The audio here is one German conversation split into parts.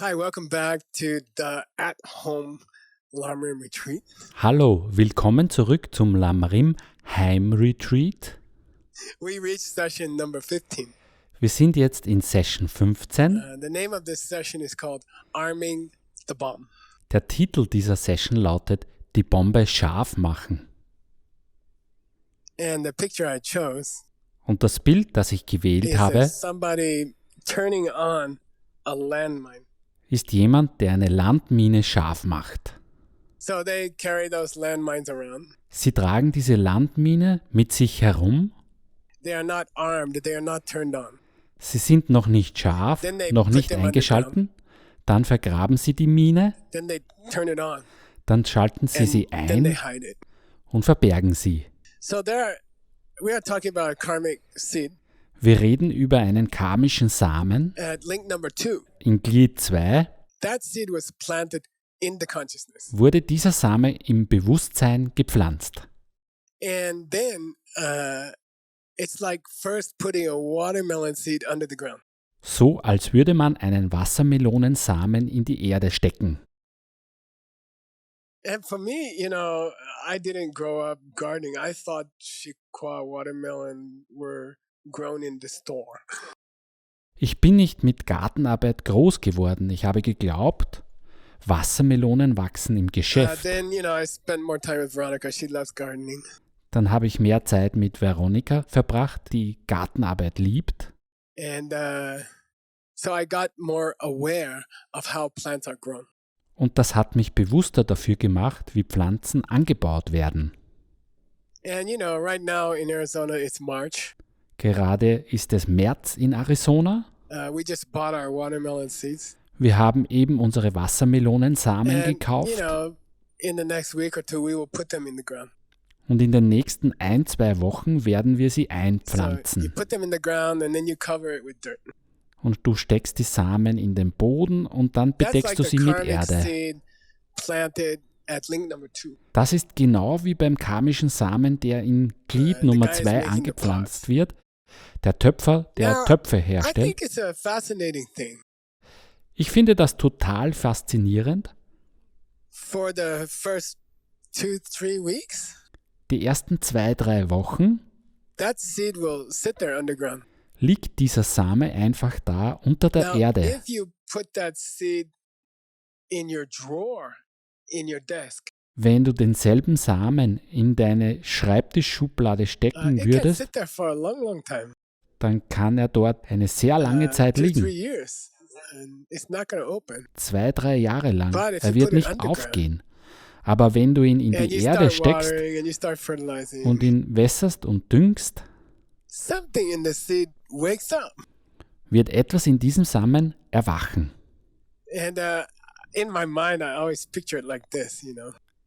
Hi, welcome back to the at-home Lamrim Retreat. Hallo, willkommen zurück zum Lamrim Heimretreat. We reached session number 15. Wir sind jetzt in Session 15. The name of this session is called Arming the Bomb. Der Titel dieser Session lautet Die Bombe scharf machen. And the picture I chose Und das Bild, das ich gewählt is habe, somebody turning on a landmine. ist jemand, der eine Landmine scharf macht. So they carry those landmines around. Sie tragen diese Landmine mit sich herum. They are not armed, they are not turned on. Sie sind noch nicht scharf, Then they noch put nicht them eingeschalten. Dann vergraben sie die Mine, Then they turn it on. dann schalten sie And sie then they ein hide it. und verbergen sie. So we are talking about a karmic seed Wir reden über einen karmischen Samen at link number 2. in Glied 2. That seed was planted in the consciousness. Wurde dieser Same im Bewusstsein gepflanzt. And then it's like first putting a watermelon seed under the ground. So als würde man einen Wassermelonensamen in die Erde stecken. And for me, I didn't grow up gardening. I thought Chiqua watermelon were grown in the store. Ich bin nicht mit Gartenarbeit groß geworden. Ich habe geglaubt, Wassermelonen wachsen im Geschäft. Then, I spent more time with Veronica. She loves gardening. Dann habe ich mehr Zeit mit Veronika verbracht, die Gartenarbeit liebt. And so I got more aware of how plants are grown. Und das hat mich bewusster dafür gemacht, wie Pflanzen angebaut werden. And, right now in Arizona, it's March. Gerade ist es März in Arizona. We just bought our watermelon seeds. Wir haben eben unsere Wassermelonensamen And, gekauft. in the next week or two, we will put them in the ground. Und in den nächsten 1-2 Wochen werden wir sie So you einpflanzen. put them in the ground and then you cover it with dirt. Und du steckst die Samen in den Boden und dann That's bedeckst like du the sie mit karmic Erde. seed planted at link number 2. Das ist genau wie beim karmischen Samen, der in Glied the Nummer guy is 2 making the angepflanzt pots. wird. Der Töpfer, der Now, Töpfe I herstellt. think it's a fascinating thing. Ich finde das total faszinierend. For the first 2-3 weeks, Die ersten 2-3 Wochen that seed will sit there underground. liegt dieser Same einfach da unter der Now, Erde. if you put that seed in your drawer, in your desk, Wenn du denselben Samen in deine Schreibtischschublade stecken it can würdest, sit there for a long, long time. dann kann er dort eine sehr lange Zeit 2-3 liegen. years. And it's not going to open. 2-3 Jahre lang. But if Er you wird put it nicht underground, aufgehen. Aber wenn du ihn in And die you Erde start steckst watering and you start fertilizing, und ihn wässerst und düngst, something in the seed wakes up. wird etwas in diesem Samen erwachen. And in my mind, I always picture it like this,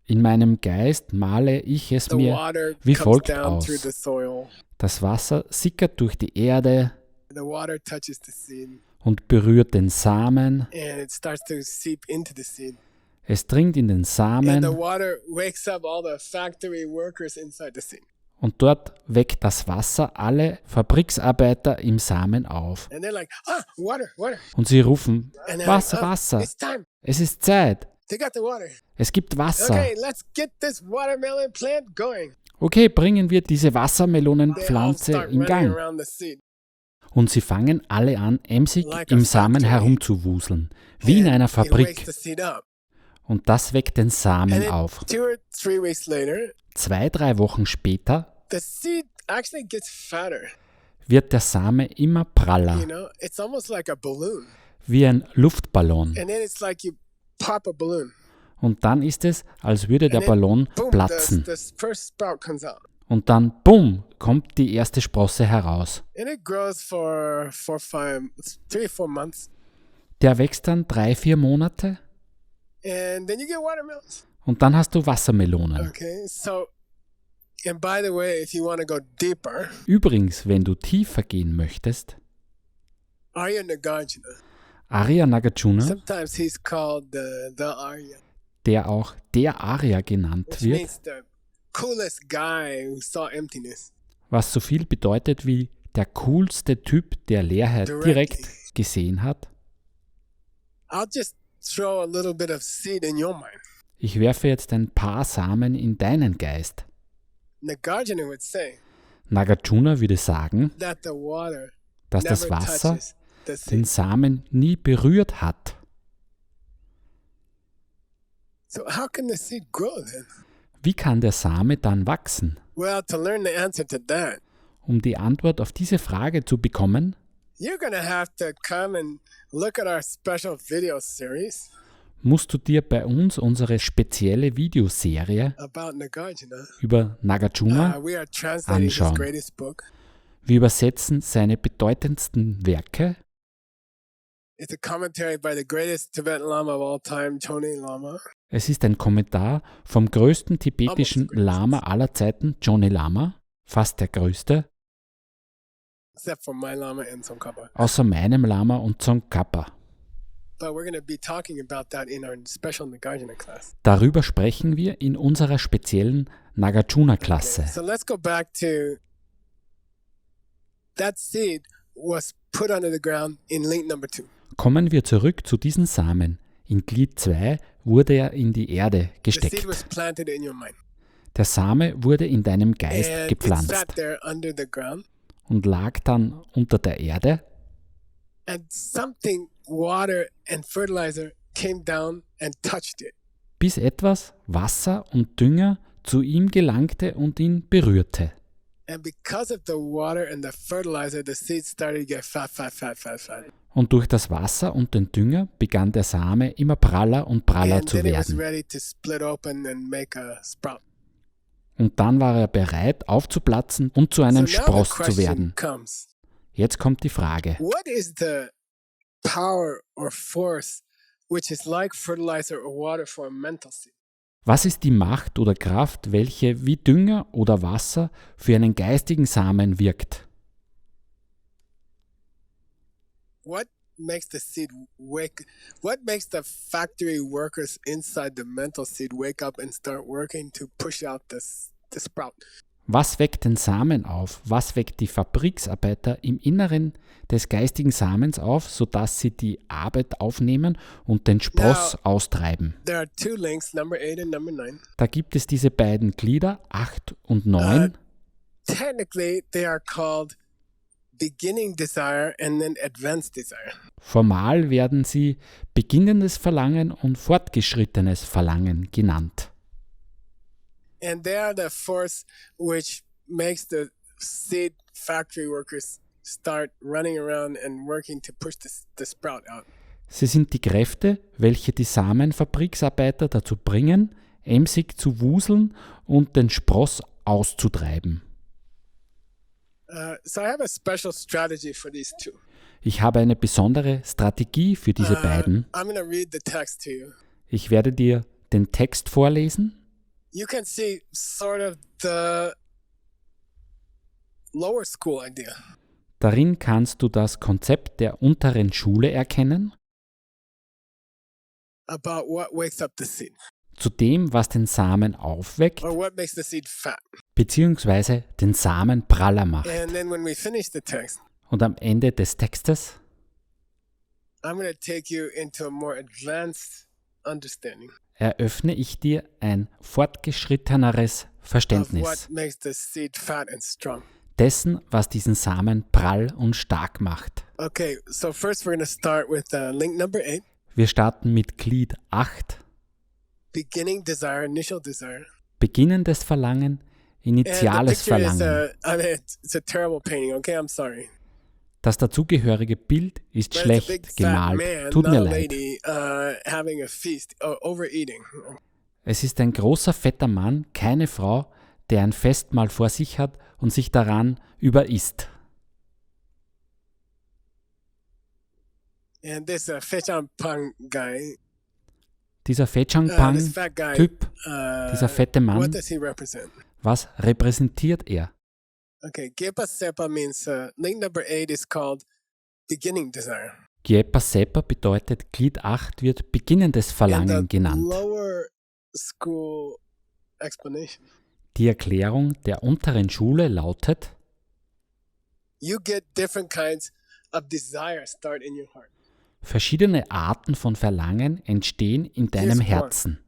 In meinem Geist male ich es The mir water wie comes folgt down aus. through the soil. Das Wasser sickert durch die Erde The water touches the seed, und berührt den Samen. and it starts to seep into the seed. Es dringt in den And the Samen water wakes up all the factory workers inside the seed. und dort weckt das Wasser alle Fabriksarbeiter im Samen auf. And they're like, water, water. Und sie rufen, And they're Wasser, like, Wasser, it's time. es ist Zeit, They got the water. es gibt Wasser. Okay, let's get this watermelon plant going. Okay, bringen wir diese They all Wassermelonenpflanze start in running Gang. around the seed. Und sie fangen alle an, emsig Like a im Samen factory. herumzuwuseln, wie in And einer it wakes Fabrik. the seed up. Und das weckt den And Samen then auf. 2 or 3 weeks later, 2-3 Wochen später the seed actually gets fatter. wird der Same immer praller, It's almost like a balloon. wie ein Luftballon. And then it's like you pop a balloon. Und dann ist es, als würde der And then, Ballon boom, platzen. the first sprout comes out. Und dann, bumm, kommt die erste Sprosse heraus. And it grows for 3-4 months. Der wächst dann 3-4 Monate And then you get watermelons. und dann hast du Wassermelonen. Okay, so, and by the way, if you want to go deeper, Übrigens, wenn du tiefer gehen möchtest, Arya Nagarjuna, Arya Nagarjuna, sometimes he's called the Arya, der auch der Arya genannt which wird, means the coolest guy who saw emptiness. was so viel bedeutet wie der coolste Typ, der Leerheit direkt gesehen hat. I'll just throw a little bit of seed in your mind. Ich werfe jetzt ein paar Samen in deinen Geist. Nagarjuna would say Nagarjuna würde sagen, that the water dass das never Wasser touches the den seed. Samen nie berührt hat. So how can the seed grow then? Wie kann der Same dann wachsen? Well, to learn the answer to that, Um die Antwort auf diese Frage zu bekommen, you're going to have to come and look at our special video series musst du dir bei uns unsere spezielle Videoserie about Nagarjuna. über Nagarjuna, We are translating his anschauen. greatest book. wir übersetzen seine bedeutendsten Werke. It's a commentary by the greatest Tibetan Lama of all time, Chone Lama. Es ist ein Kommentar vom größten tibetischen Lama aller Zeiten, Chone Lama, fast der größte, Except for my Lama and Tsongkhapa. außer meinem Lama und Tsongkhapa. But we're going to be talking about that in our special Nagarjuna class. Darüber sprechen wir in unserer speziellen Nagarjuna-Klasse. So let's go back to that seed was put under the ground in link number 2. Kommen wir zurück zu diesen Samen. In Glied 2 wurde er in die Erde The seed gesteckt. was planted in your mind. Der Same wurde in deinem Geist And it gepflanzt sat there under the ground. und lag dann unter der Erde, And something, water and fertilizer, came down and touched it. bis etwas Wasser und Dünger zu ihm gelangte und ihn berührte. And because of the water and the fertilizer, the seed started to get fat, fat, fat, fat, fat. Und durch das Wasser und den Dünger begann der Same immer praller und praller And zu then it was werden. ready to split open and make a sprout. Und dann war er bereit, aufzuplatzen und zu So einem now the Spross zu question werden. comes, Jetzt kommt die Frage. what is the power or force which is like fertilizer or water for a mental seed? Was ist die Macht oder Kraft, welche wie Dünger oder Wasser für einen geistigen Samen wirkt? What makes the seed wake? What makes the factory workers inside the mental seed wake up and start working to push out the sprout? Was weckt den Samen auf? Was weckt die Fabriksarbeiter im Inneren des geistigen Samens auf, sodass sie die Arbeit aufnehmen und den Spross austreiben? There are 2 links, number 8 and number 9. Da gibt es diese beiden Glieder, 8 und 9. Technically, they are called beginning desire and then advanced desire. Formal werden sie beginnendes Verlangen und fortgeschrittenes Verlangen genannt. And they are the force which makes the seed factory workers start running around and working to push the sprout out. Sie sind die Kräfte, welche die Samenfabriksarbeiter dazu bringen, emsig zu wuseln und den Spross auszutreiben. So I have a special strategy for these 2. Ich habe eine besondere Strategie für diese beiden. I'm going to read the text to you. Ich werde dir den Text vorlesen. You can see sort of the lower school idea. Darin kannst du das Konzept der unteren Schule erkennen, About what wakes up the seed zu dem, was den Samen aufweckt, or what makes the seed fat. beziehungsweise den Samen praller macht. And then when we finish the text, Und am Ende des Textes I'm going to take you into a more advanced understanding eröffne ich dir ein fortgeschritteneres of Verständnis what makes the seed fat and strong. dessen, was diesen Samen prall und stark macht. Okay, so first we're going to start with link number 8, Wir starten mit Glied 8, beginning desire, initial desire. beginnendes Verlangen, And the initiales picture is, Verlangen. it's a terrible painting, okay? I'm sorry. Das dazugehörige Bild ist But it's a big schlecht fat gemalt. man, Tut not mir a leid. lady, having a feast, overeating. Es ist ein großer, fetter Mann, keine Frau, der ein Festmahl vor sich hat und sich daran überisst. And this Fechan Pang guy, Dieser this Fechangpang-Typ, fat guy, dieser fette what Mann, does he represent? was repräsentiert er? Okay, Gepa Sepa means link number 8 is called beginning desire. Gyepa Sepa bedeutet, Glied 8 wird beginnendes Verlangen And the genannt. lower school explanation. Die Erklärung der unteren Schule lautet, You get different kinds of desire start in your heart. Verschiedene Arten von Verlangen entstehen in deinem Here's one. Herzen.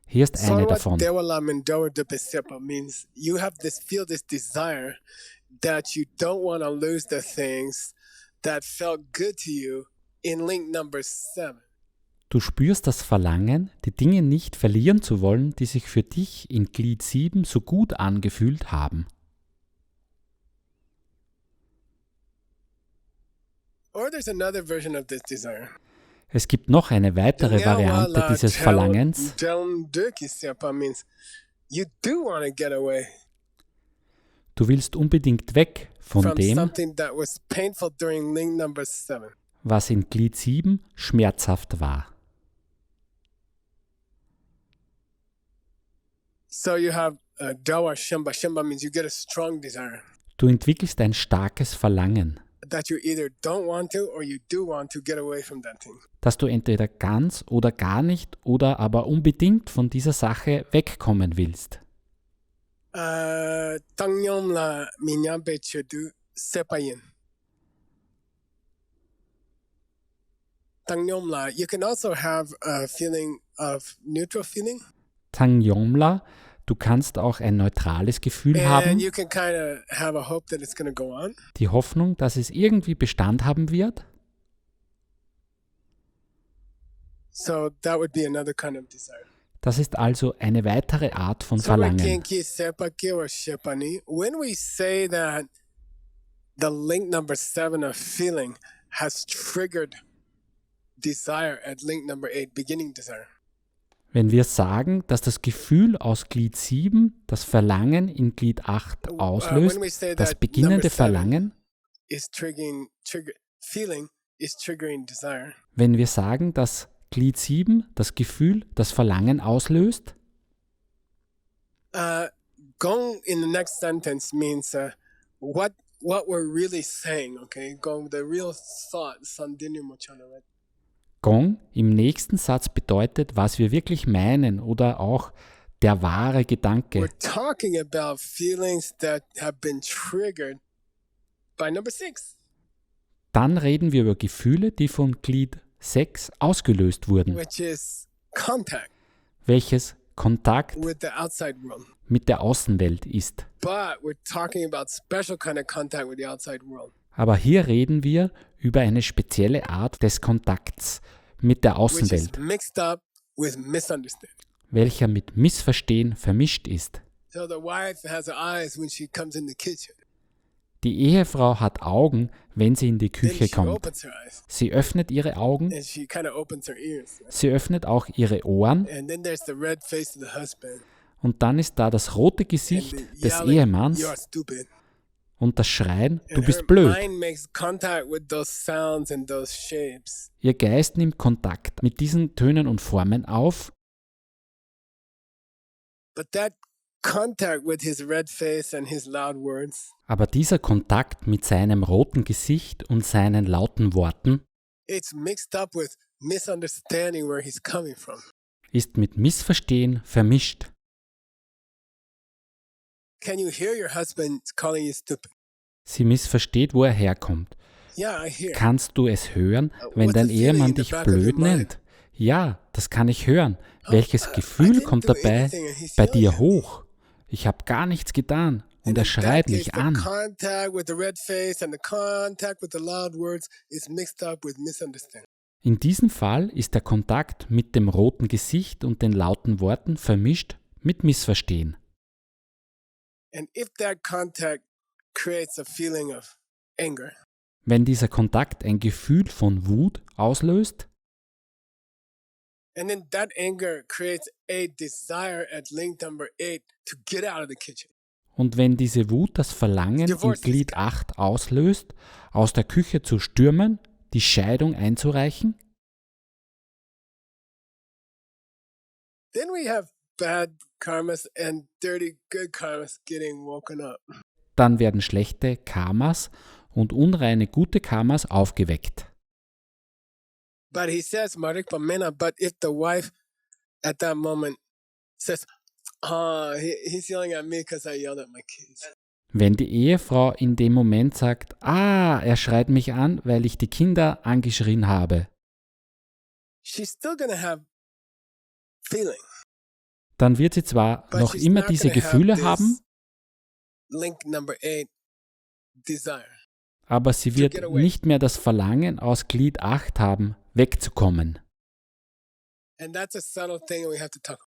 Hier ist eine Sarwa davon. Dewala Mendoa de Pesepa means you have feel this desire that you don't want to lose the things that felt good to you in link number 7. Du spürst das Verlangen, die Dinge nicht verlieren zu wollen, die sich für dich in Glied 7 so gut angefühlt haben. Or there's another version of this desire. Es gibt noch eine weitere Variante dieses Verlangens. Means you do want to get away Du willst unbedingt weg von from dem, something that was painful during link number 7. was in Glied 7 schmerzhaft war. So you have Dawa Shimba. Shimba means you get a strong desire Du entwickelst ein starkes Verlangen, that you either don't want to or you do want to get away from that thing. dass du entweder ganz oder gar nicht oder aber unbedingt von dieser Sache wegkommen willst. Tangyom la minyabe chedu sepayin. Tangyom la. You can also have a feeling of neutral feeling. Tangyomla, du kannst auch ein neutrales Gefühl And haben, you can kind of have a hope that it's going to go on. die Hoffnung, dass es irgendwie Bestand haben wird. So that would be another kind of desire. Das ist also eine weitere Art von So we Verlangen. kinki sepake or shepani. When we say that the link number 7 of feeling has triggered desire at link number 8, beginning desire. Wenn wir sagen, dass das Gefühl aus Glied 7 das Verlangen in Glied 8 auslöst, When we say das that beginnende number 7 Verlangen, is feeling is triggering desire. wenn wir sagen, dass Glied 7 das Gefühl, das Verlangen auslöst, Gong in the next sentence means what we're really saying, okay? Gong, the real thought, sandini mochana, right? Gong im nächsten Satz bedeutet, was wir wirklich meinen oder auch der wahre Gedanke. We're talking about feelings that have been triggered by number 6, Dann reden wir über Gefühle, die von Glied 6 ausgelöst wurden, which is contact welches Kontakt with the outside world. mit der Außenwelt ist. But we're talking about special kind of contact with the outside world, Aber hier reden wir über eine spezielle Art des Kontakts mit der which is Außenwelt, mixed up with misunderstanding. welcher mit Missverstehen vermischt ist. So the wife has eyes when she comes in the kitchen. Die Ehefrau hat Augen, wenn sie in die Then Küche she kommt. opens her eyes Sie öffnet ihre Augen, and she kind of opens her ears. sie öffnet auch ihre Ohren And then there's the red face of the husband. und dann ist da das rote And Gesicht the des yelling, Ehemanns "You are stupid." und das Schreien, du And bist her blöd. mind makes contact with those sounds and those shapes. Ihr Geist nimmt Kontakt mit diesen Tönen und Formen auf, But that contact with his red face and his loud words, aber dieser Kontakt mit seinem roten Gesicht und seinen lauten Worten it's mixed up with misunderstanding where he's coming from. ist mit Missverstehen vermischt. Can you hear your husband calling you stupid? Sie missversteht, wo er herkommt. Yeah, I hear. Kannst du es hören, wenn What's dein the feeling Ehemann in the dich back of your blöd mind? nennt? Ja, das kann ich hören. I Welches Gefühl didn't kommt do dabei anything and he's bei yelling dir at me. hoch? Ich habe gar nichts getan und And er in that schreit case, mich the an. contact with the red face and the contact with the loud words is mixed up with misunderstanding. In diesem Fall ist der Kontakt mit dem roten Gesicht und den lauten Worten vermischt mit Missverstehen. And if that contact creates a feeling of anger, Wenn dieser Kontakt ein Gefühl von Wut auslöst and then that anger creates a desire at link number 8 to get out of the kitchen. und wenn diese Wut das Verlangen in Divorce is Glied 8 auslöst, aus der Küche zu stürmen, die Scheidung einzureichen, Then we have bad karmas and dirty good karmas getting woken up. dann werden schlechte Karmas und unreine gute Karmas aufgeweckt. But he says, Marik Pamena, but if the wife at that moment says, he's yelling at me because I yelled at my kids. Wenn die Ehefrau in dem Moment sagt, er schreit mich an, weil ich die Kinder angeschrien habe, she's still going to have feeling, dann wird sie zwar but noch she's immer not diese going to have Gefühle this haben, link number 8 desire. aber sie get wird away. nicht mehr das Verlangen aus Glied 8 haben, wegzukommen. And that's a subtle thing we have to talk about.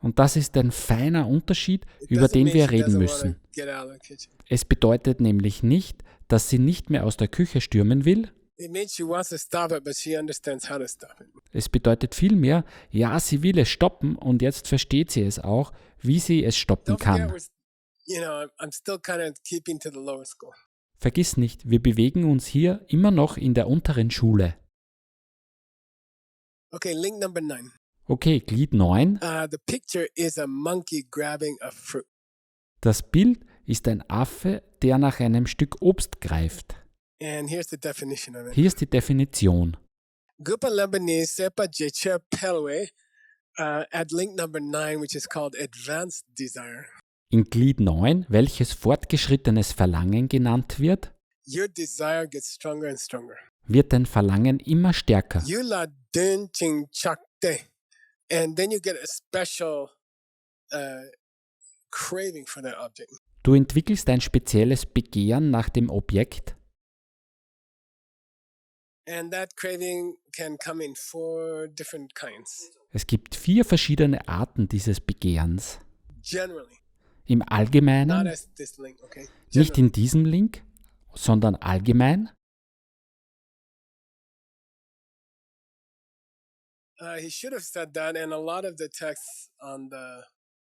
Und das ist ein feiner Unterschied, It über doesn't den mean wir she reden doesn't müssen. wanna get out of the kitchen. Es bedeutet nämlich nicht, dass sie nicht mehr aus der Küche stürmen will. It means she wants to stop it, but she understands how to stop it. Es bedeutet vielmehr, ja, sie will es stoppen und jetzt versteht sie es auch, wie sie es stoppen Don't forget, kann. I'm still kind of keeping to the lower school. Vergiss nicht, wir bewegen uns hier immer noch in der unteren Schule. Okay, link number 9. Okay, Glied 9. The picture is a monkey grabbing a fruit. Das Bild ist ein Affe, der nach einem Stück Obst greift. And here's the definition of it. Hier ist die Definition. Gupa Lebanese Sepa Jecha Pelwe at link number 9, which is called advanced desire. In Glied 9, welches fortgeschrittenes Verlangen genannt wird, Your desire gets stronger and stronger. wird dein Verlangen immer stärker. You la dun ching chakte. And then you get a special craving for that object. Du entwickelst ein spezielles Begehren nach dem Objekt And that craving can come in 4 different kinds. Es gibt 4 verschiedene Arten dieses Begehrens. Generally. Im Not Allgemeinen, as this link, okay? nicht Generally. in diesem Link, sondern allgemein. He should have said that, and a lot of the texts on the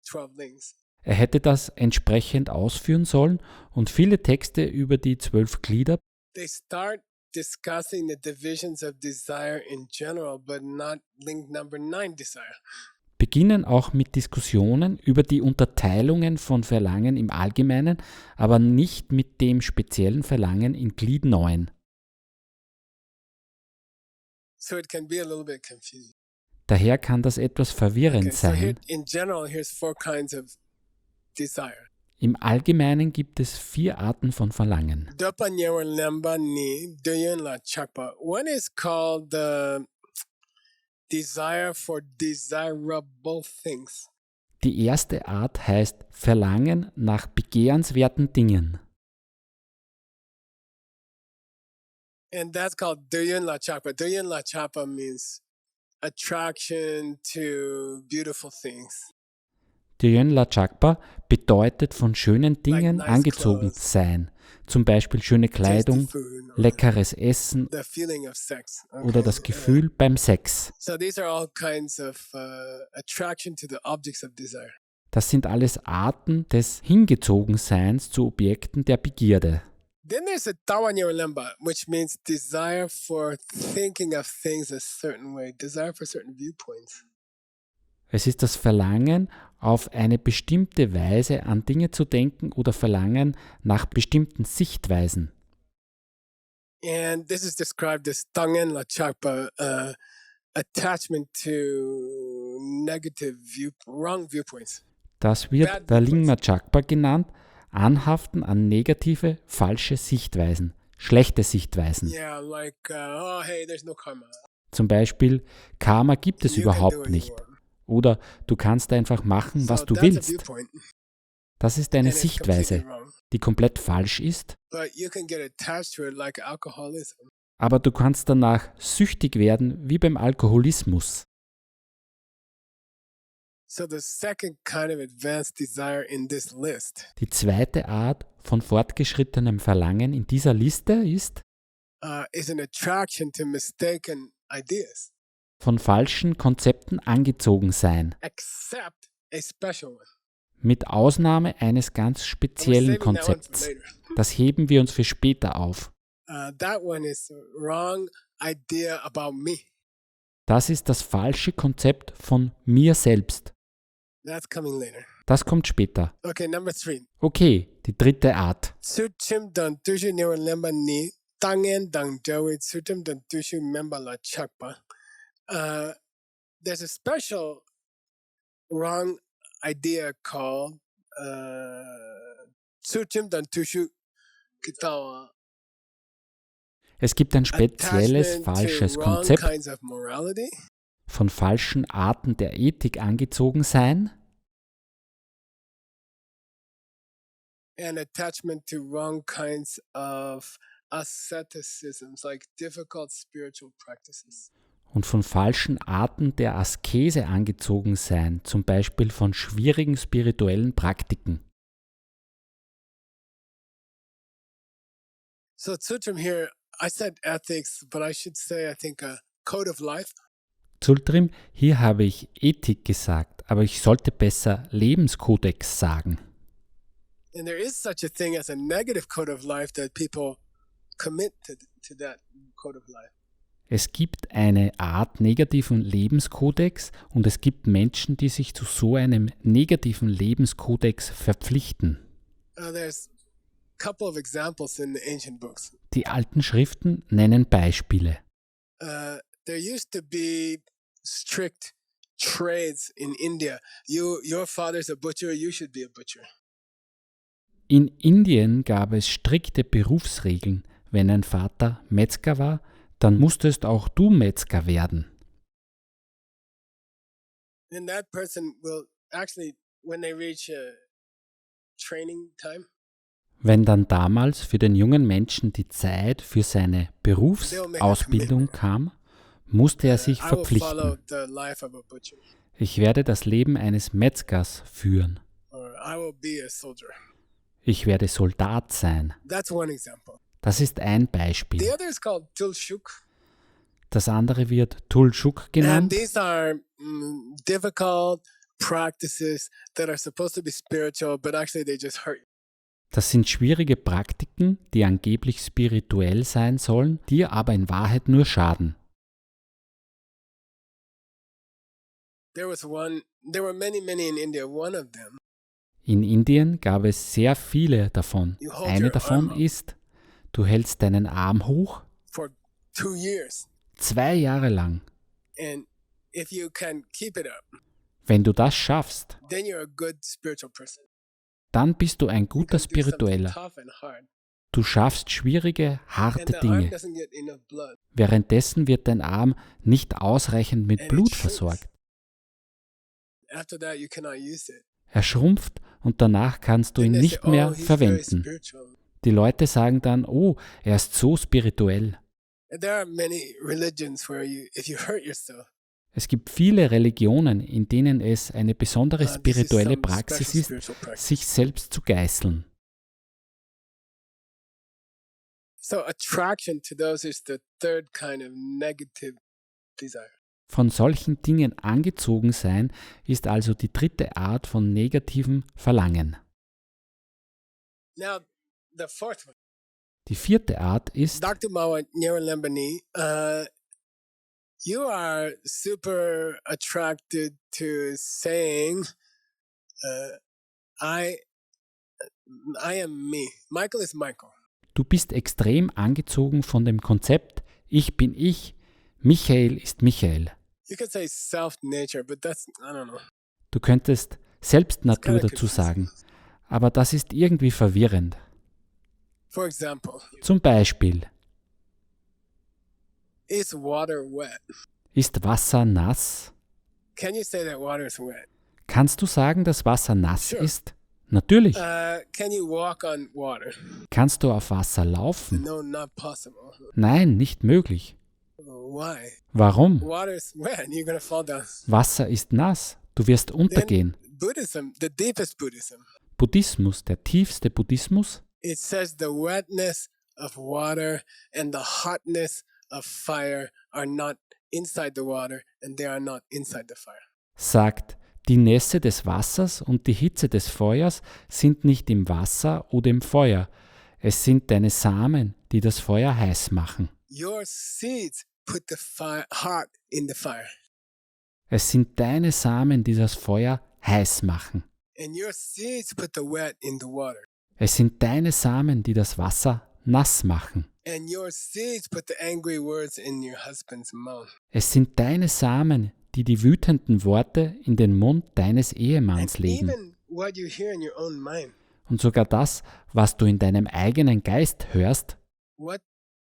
12 links. Er hätte das entsprechend ausführen sollen und viele Texte über die 12 Glieder They start discussing the divisions of desire in general, but not link number 9 desire. beginnen auch mit Diskussionen über die Unterteilungen von Verlangen im Allgemeinen, aber nicht mit dem speziellen Verlangen in Glied 9. So it can be a little bit confusing. Daher kann das etwas verwirrend Okay, so here, sein. in general, here's 4 kinds of desire. Im Allgemeinen gibt es 4 Arten von Verlangen. Dopanyewa lemba ni doyen la chakpa. One is called the desire for desirable things. Die erste Art heißt Verlangen nach begehrenswerten Dingen. And that's called doyen la chakpa. Doyen la chakpa means attraction to beautiful things. Dhyan Lachakpa bedeutet von schönen Dingen nice angezogen clothes. sein, zum Beispiel schöne Kleidung, Tasty food, or leckeres Essen the feeling of sex. oder das Gefühl beim Sex. So these are all kinds of attraction to the objects of desire. Das sind alles Arten des Hingezogenseins zu Objekten der Begierde. Then there's a tawanyewa lemba, which means desire for thinking of things a certain way, desire for certain viewpoints. Es ist das Verlangen, auf eine bestimmte Weise an Dinge zu denken oder Verlangen nach bestimmten Sichtweisen. And this is described as tangen la chakpa, attachment to negative wrong viewpoints. Das wird Bad Valingma Chakpa genannt, Anhaften an negative, falsche Sichtweisen, schlechte Sichtweisen. Yeah, like, oh, hey, there's no karma. Zum Beispiel, Karma gibt es You can do überhaupt what you nicht. want. Oder du kannst einfach machen, was So du that's a willst. viewpoint, Das ist eine and it's completely Sichtweise, wrong. die komplett falsch ist, But you can get attached to it like alcoholism. aber du kannst danach süchtig werden wie beim Alkoholismus. So the second kind of advanced desire in this list Die zweite Art von fortgeschrittenem Verlangen in dieser Liste ist is an attraction to mistaken ideas, von falschen Konzepten angezogen sein, except a special one. mit Ausnahme eines ganz And we're speziellen saving that one for Konzepts. later. Das heben wir uns für später auf. That one is a wrong idea about me. Das ist das falsche Konzept von mir selbst. That's coming later. Das kommt später. Okay, number 3. Okay, die dritte Art. Sutim dan tushu newa lemba ni tangen dan jawit sutim dan tushu memba la chakpa. There's a special wrong idea called sutim dan tushu kitawa. Es gibt ein spezielles Attachment to falsches wrong Konzept, kinds of morality. von falschen Arten der Ethik angezogen sein and attachment to wrong kinds of asceticisms, like difficult spiritual practices. und von falschen Arten der Askese angezogen sein, zum Beispiel von schwierigen spirituellen Praktiken. So Tsutram here, I said ethics, but I should say I think a code of life. Zultrim, hier habe ich Ethik gesagt, aber ich sollte besser Lebenskodex sagen. And there is such a thing as a negative code of life that people commit to that code of life. Es gibt eine Art negativen Lebenskodex und es gibt Menschen, die sich zu so einem negativen Lebenskodex verpflichten. There's a couple of examples in the ancient books. Die alten Schriften nennen Beispiele. There used to be strict trades in India. Your father's a butcher, you should be a butcher. In Indien gab es strikte Berufsregeln. Wenn ein Vater Metzger war, dann musstest auch du Metzger werden. And that person will actually, when they reach training time, Wenn dann damals für den jungen Menschen die Zeit für seine Berufsausbildung kam, musste er sich I will follow verpflichten. the life of a butcher, Ich werde das Leben eines Metzgers führen. or I will be a soldier. Ich werde Soldat sein. That's one example. Das ist ein The Beispiel. other is called Tulshuk. Das andere wird Tulshuk And genannt. these are difficult practices that are supposed to be spiritual, but actually they just hurt you. Das sind schwierige Praktiken, die angeblich spirituell sein sollen, dir aber in Wahrheit nur schaden. There were many in India. One of them, In Indien gab es sehr viele davon. You hold Eine your davon arm up. ist, du hältst deinen Arm hoch for 2 years. 2 Jahre lang. And if you can keep it up, Wenn du das schaffst, then you're a good spiritual person. dann bist du ein You guter can do something Spiritueller. tough and hard. Du schaffst schwierige, And harte the arm Dinge. doesn't get enough blood. Währenddessen wird dein Arm nicht ausreichend mit And it Blut shrinks. versorgt. After that, you cannot use it. Er schrumpft und danach kannst du ihn Then they say, nicht mehr he's very verwenden. spiritual. Die Leute sagen dann, oh, er ist so spirituell. And there are many religions where if you hurt yourself, Es gibt viele Religionen, in denen es eine besondere this is spirituelle some Praxis special ist, spiritual practice. sich selbst zu geißeln. So attraction to those is the third kind of negative desire. Von solchen Dingen angezogen sein ist also die dritte Art von negativem Verlangen. Now, the fourth one, Die vierte Art ist, Dr. Mawa Nyaralembani, you are super attracted to saying, I am me. Michael is Michael. du bist extrem angezogen von dem Konzept, ich bin ich, Michael ist Michael. You could say self-nature, but that's, I don't know. Du könntest Selbstnatur Kinda dazu confusing. sagen, aber das ist irgendwie verwirrend. For example, Zum Beispiel, is water wet? ist Wasser nass? Can you say that water is wet? Kannst du sagen, dass Wasser nass Sure. ist? Natürlich. Can you walk on water? Kannst du auf Wasser laufen? No, not possible. Nein, nicht möglich. Why? Warum? Water is wet and you're going to fall down. Wasser ist nass. Du wirst untergehen. Buddhism, the deepest Buddhism, Buddhismus, der tiefste Buddhismus, it says the wetness of water and the hotness of fire are not inside the water and they are not inside the fire. sagt, die Nässe des Wassers und die Hitze des Feuers sind nicht im Wasser oder im Feuer. Es sind deine Samen, die das Feuer heiß machen. Your seeds put the heart in the fire, Es sind deine Samen, die das Feuer heiß machen. and your seeds put the wet in the water, Es sind deine Samen, die das Wasser nass machen. and your seeds put the angry words in your husband's mouth. Es sind deine Samen, die die wütenden Worte in den Mund deines Ehemanns And legen. even what you hear in your own mind, Und sogar das, was du in deinem eigenen Geist hörst, what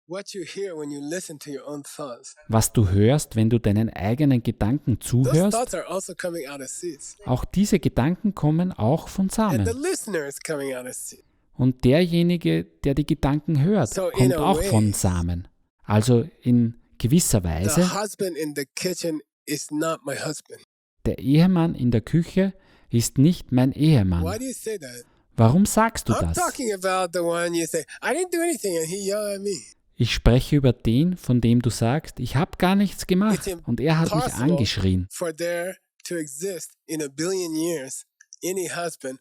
what you hear when you listen to your own thoughts. Was du hörst, wenn du deinen eigenen Gedanken Those zuhörst, thoughts are also coming out of seeds. auch diese Gedanken kommen auch von And Samen. the listener is coming out of seeds. Und derjenige, der die Gedanken hört, So in kommt a auch way, von Samen. Also in gewisser The Weise, husband in the kitchen is not my husband. der Ehemann in der Küche ist nicht mein Why Ehemann. do you say that? Warum sagst du I'm das? talking about the one you say, I didn't do anything, and he yelled at me. Ich spreche über den, von dem du sagst, ich habe gar nichts gemacht It's und er hat mich impossible angeschrien. for there to exist in a billion years any husband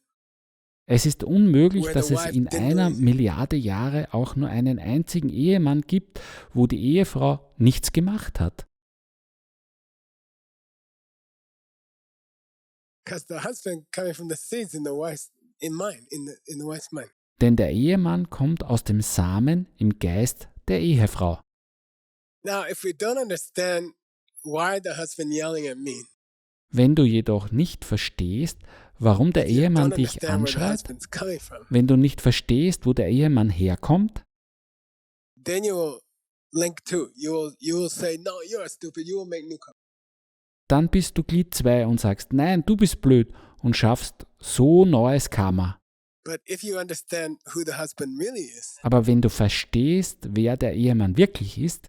Es ist unmöglich, where dass the es wife in didn't do einer anything. Milliarde Jahre auch nur einen einzigen Ehemann gibt, wo die Ehefrau nichts gemacht hat. Because the husband coming from the seeds in the wife's in the wife's mind. Denn der Ehemann kommt aus dem Samen im Geist der Ehefrau. Now, if we don't understand why the husband yelling at me, Wenn du jedoch nicht verstehst, warum der if you Ehemann don't dich understand where the anschreit, husband's coming from, wenn du nicht verstehst, wo der Ehemann herkommt, then you will link two. You will say, no, you're stupid. You will make new covenant. dann bist du Glied 2 und sagst, nein, du bist blöd und schaffst so neues Karma. But if you understand who the husband really is, Aber wenn du verstehst, wer der Ehemann wirklich ist,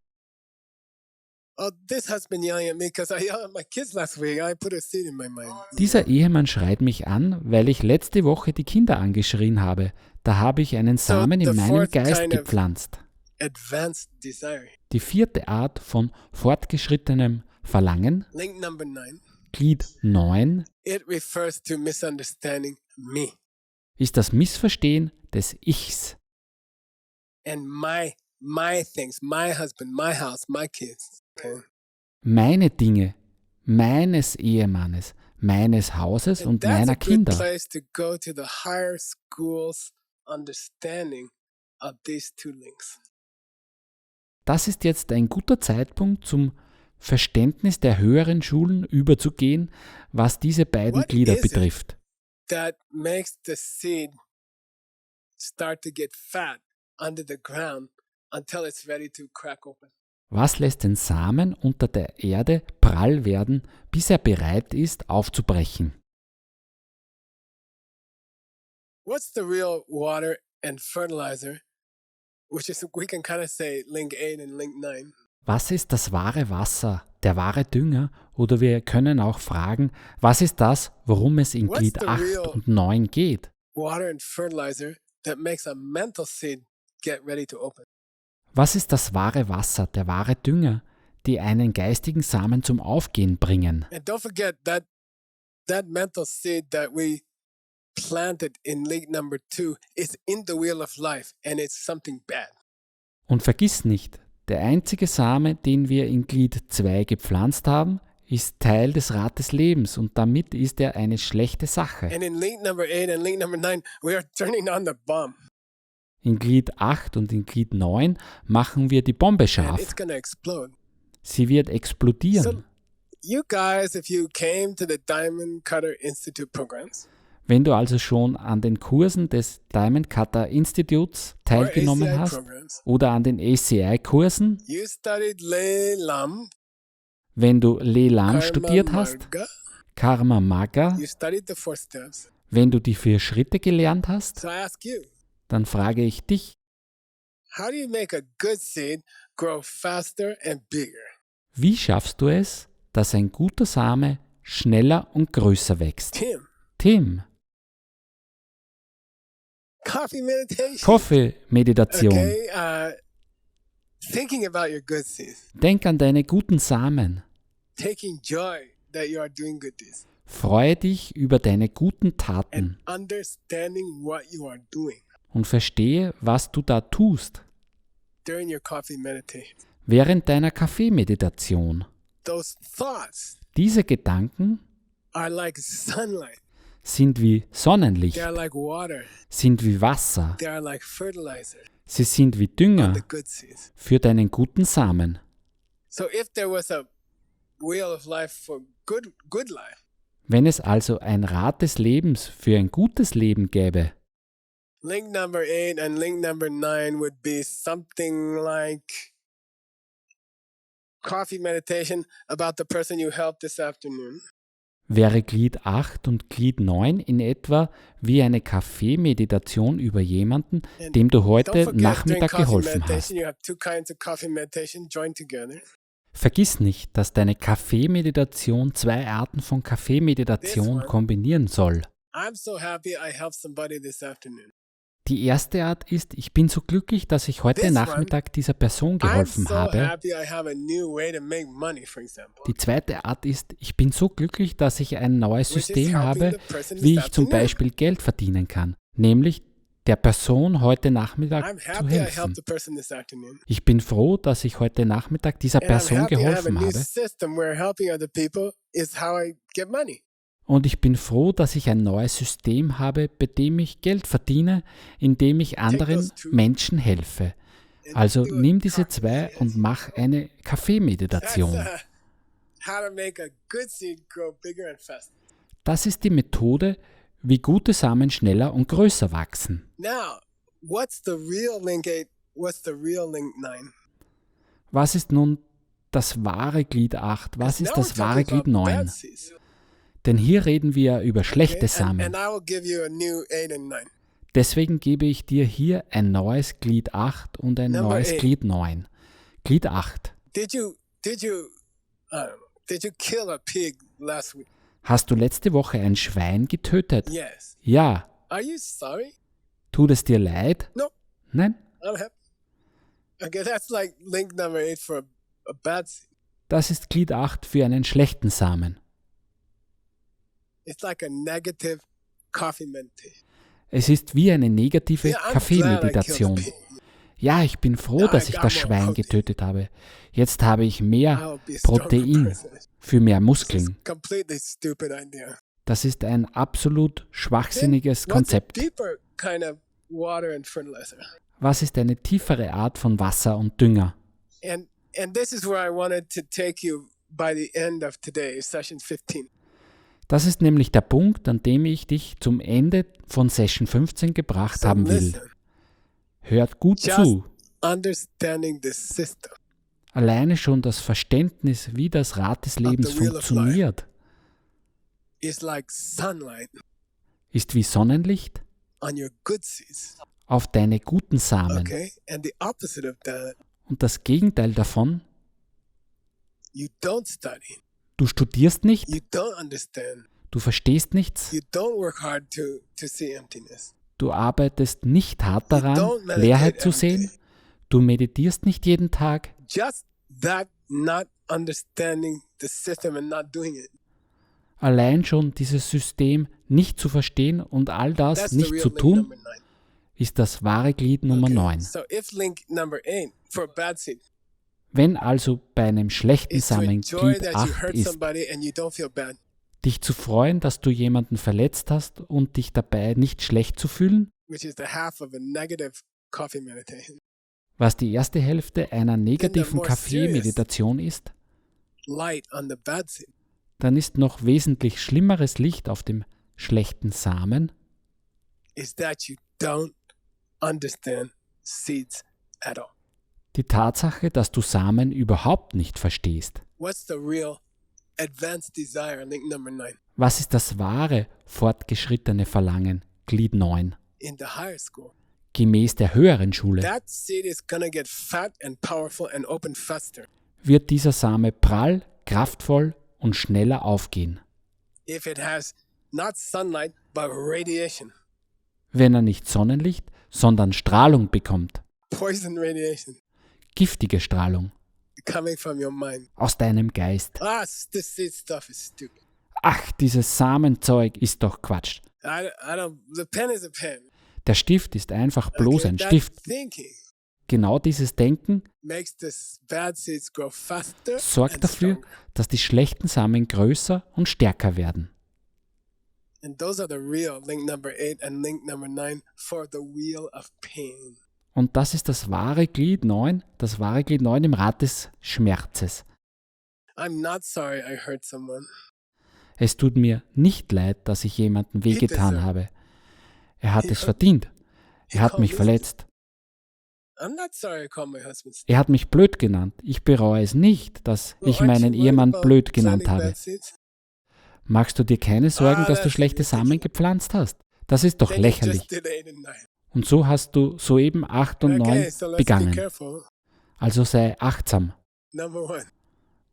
oh, this husband yelling at me because I yelled at my kids last week. I put a seed in my mind. dieser Ehemann schreit mich an, weil ich letzte Woche die Kinder angeschrien habe. Da habe ich einen Samen in the meinem fourth Geist kind of- gepflanzt. Advanced desire. Die 4. Art von fortgeschrittenem Verlangen, Link number 9. Glied 9, It refers to misunderstanding me ist das Missverstehen des Ichs and my things, my husband, my house, my kids. Okay. meine Dinge, meines Ehemannes, meines Hauses And und that's a meiner good Kinder. place to go to the higher school's understanding of these two links. Das ist jetzt ein guter Zeitpunkt, zum Verständnis der höheren Schulen überzugehen, was diese beiden What Glieder is it? betrifft. That makes the seed start to get fat under the ground until it's ready to crack open. Was lässt den Samen unter der Erde prall werden, bis er bereit ist, aufzubrechen? What's the real water and fertilizer, which is, we can kind of say, link 8 and link 9. Was ist das wahre Wasser, der wahre Dünger? Oder wir können auch fragen, was ist das, worum es in What's Glied the 8 real- und 9 geht? Water and fertilizer that makes a mental seed get ready to open. Was ist das wahre Wasser, der wahre Dünger, die einen geistigen Samen zum Aufgehen bringen? And don't forget that mental seed that we planted in link number 2 is in the wheel of life, and it's something bad. Und vergiss nicht, der einzige Same, den wir in Glied 2 gepflanzt haben, ist Teil des Rad des Lebens und damit ist er eine schlechte Sache. And in link number 8 and link number 9, we are turning on the bomb, In Glied 8 und in Glied 9 machen wir die Bombe and scharf. it's going to explode. Sie wird explodieren. You guys, if you came to the Diamond Cutter Institute programs Wenn du also schon an den Kursen des Diamond Cutter Instituts or teilgenommen ACI hast programs, oder an den ACI-Kursen, you studied Le Lam, wenn du Lelam Karma studiert hast, Marga, Karma Magga, you studied the 4 steps. wenn du die 4 Schritte gelernt hast, So I ask you, dann frage ich dich, how do you make a good seed grow faster and bigger? wie schaffst du es, dass ein guter Same schneller und größer wächst? Tim, Tim, coffee meditation. Kaffee-Meditation. Okay, thinking about your good seeds, Denk an deine guten Samen. taking joy that you are doing good deeds, Freue dich über deine guten and Taten understanding what you are doing und verstehe, was du da tust during your coffee meditation. während deiner Kaffeemeditation. Those thoughts Diese Gedanken are like sunlight. sind wie Sonnenlicht, They are like water. sind wie Wasser, They are like fertilizer sie sind wie on Dünger the good seeds. für deinen guten Samen. So if there was a wheel of life for good life, Wenn es also ein Rad des Lebens für ein gutes Leben gäbe, Link number 8 and link number 9 would be something like coffee meditation about the person you helped this afternoon. Wäre Glied 8 und Glied 9 in etwa wie eine Kaffeemeditation über jemanden, And dem du don't heute forget, during Nachmittag coffee geholfen hast. meditation, you have two kinds of coffee meditation joined together. Vergiss nicht, dass deine Kaffeemeditation zwei Arten von Kaffeemeditation kombinieren soll. I'm so happy I helped somebody this afternoon. Die erste Art ist, ich bin so glücklich, dass ich heute This one, Nachmittag dieser Person I'm geholfen so habe. happy I have a new way to make money, for example. Die zweite Art ist, ich bin so glücklich, dass ich ein neues Which is System helping habe, the person wie this ich zum afternoon. Beispiel Geld verdienen kann, nämlich der Person heute Nachmittag I'm zu happy I helfen. helped the person this afternoon. Ich bin froh, dass ich heute Nachmittag dieser And I'm Person happy I have a geholfen new habe. system where helping other people is how I get money. Und ich bin froh, dass ich ein neues System habe, bei dem ich Geld verdiene, indem ich anderen Menschen helfe. And Also do a nimm diese coffee zwei meditation. und mach eine That's Kaffeemeditation. how to make a good seed grow bigger and faster. Das ist die Methode, wie gute Samen schneller und größer wachsen. Now, what's the real link 8? What's the real link 9? Was ist nun das wahre Glied 8? Was ist Now we're das wahre talking Glied about 9? bad seeds. Denn hier reden wir über schlechte Okay? Samen. And I will give you a new 8 and 9. Deswegen gebe ich dir hier ein neues Glied 8 und ein Number neues 8. Glied 9. Glied 8. Did you kill a pig last week? Hast du letzte Woche ein Schwein getötet? Yes. Ja. Are you sorry? Tut es dir leid? No. Nein? I'm happy. Okay, that's like link number 8 for a bad seed. Das ist Glied 8 für einen schlechten Samen. It's like a negative coffee meditation. Es ist wie eine negative Yeah, I'm glad I killed a Kaffeemeditation. pig. Ja, ich bin froh, Now I dass ich got das more Schwein protein. getötet habe. Jetzt habe ich mehr I'll be a stronger Protein person. für mehr This is Muskeln. a completely stupid idea. Das ist ein absolut Then schwachsinniges what's a Konzept. deeper kind of water and fertilizer? Was ist eine tiefere Art von Wasser und Dünger? And this is where I wanted to take you by the end of today, session 15. Das ist nämlich der Punkt, an dem ich dich zum Ende von Session 15 gebracht So haben will. listen, Hört gut just zu. understanding the system Alleine schon das Verständnis, wie das Rad des Lebens the wheel of funktioniert, is like sunlight ist wie Sonnenlicht on your good seeds. auf deine guten Samen. Okay? And the opposite of that, Und das Gegenteil davon, you don't study, du studierst nicht, you don't understand, du verstehst nichts, you don't work hard to see emptiness. du arbeitest nicht hart daran, don't meditate Leerheit zu every sehen, day. du meditierst nicht jeden Tag. Just that not understanding the system and not doing it. Allein schon dieses System nicht zu verstehen und all das That's the nicht real zu link tun, number 9. ist das wahre Glied Nummer Okay, 9. So if link number 8 for a bad seed Wenn also bei einem schlechten is to Samen enjoy Glied that you 8 hurt ist, somebody and you don't feel bad, dich zu freuen, dass du jemanden verletzt hast und dich dabei nicht schlecht zu fühlen, which is the half of a negative coffee meditation, was die erste Hälfte einer negativen more serious. Kaffeemeditation ist, light on the bad seed dann ist noch wesentlich schlimmeres Licht auf dem schlechten Samen, is that you don't understand seeds at all. die Tatsache, dass du Samen überhaupt nicht verstehst. What's the real advanced desire, link number 9, Was ist das wahre, fortgeschrittene Verlangen, Glied 9, in the higher school? gemäß der höheren Schule? That seed is going to get fat and powerful and open faster Wird dieser Same prall, kraftvoll und schneller aufgehen, if it has not sunlight but radiation, wenn er nicht Sonnenlicht, sondern Strahlung bekommt, poison radiation giftige Strahlung coming from your mind. aus deinem Geist. This seed stuff is stupid. Ach, dieses Samenzeug ist doch Quatsch. I don't. The pen is a pen. Der Stift ist einfach bloß ein that Stift. thinking Genau dieses Denken makes this bad seeds grow faster sorgt and dafür, stronger. dass die schlechten Samen größer und stärker werden. And those are the real link number 8 and link number 9 for the wheel of pain. Und das ist das wahre Glied 9 im Rad des Schmerzes. I'm not sorry I hurt someone. Es tut mir nicht leid, dass ich jemandem wehgetan deserved- habe. Er hat He es hurt- verdient. Er hat mich verletzt. I'm not sorry I called my husband stupid. Er hat mich blöd genannt. Ich bereue es nicht, dass Well, ich aren't meinen you worried Ehemann about blöd genannt planting habe. bad seeds? Machst du dir keine Sorgen, Ah, dass du that's schlechte Samen ridiculous. gepflanzt hast? Das ist doch Then you lächerlich. just did 8 and 9. Und so hast du soeben 8 und 9 Okay, so let's be begangen. careful. Also sei achtsam. Number 1.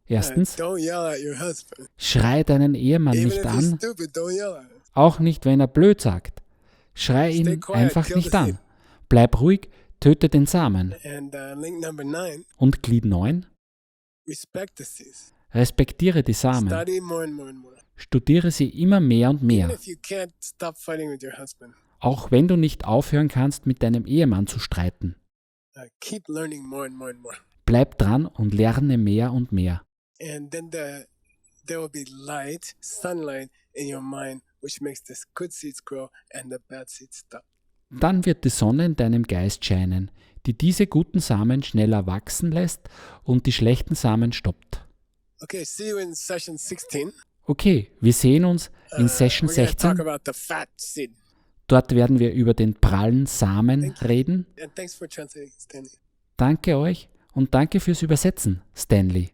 Erstens, Don't yell at your husband. schrei deinen Ehemann Even nicht if he's an, stupid, don't yell at him. auch nicht, wenn er blöd sagt. Schrei Stay ihn quiet, einfach kill nicht the an. seed. Bleib ruhig, töte den Samen. And link number 9, Und Glied 9, respect the seeds. respektiere die Samen. Study more and more and more. Studiere sie immer mehr und Even mehr. if you can't stop fighting with your husband, Auch wenn du nicht aufhören kannst, mit deinem Ehemann zu streiten. keep learning more and more and more. Bleib dran und lerne mehr und mehr. And then there will be light, sunlight in your mind, which makes the good seeds grow and the bad seeds stop. Dann wird die Sonne in deinem Geist scheinen, die diese guten Samen schneller wachsen lässt und die schlechten Samen stoppt. Okay, see you in session 16. Okay, wir sehen uns in Session We're going to talk 16. about the fat seed. Dort werden wir über den prallen Samen Thank you. reden. And thanks for translating, Stanley. Danke euch und danke fürs Übersetzen, Stanley.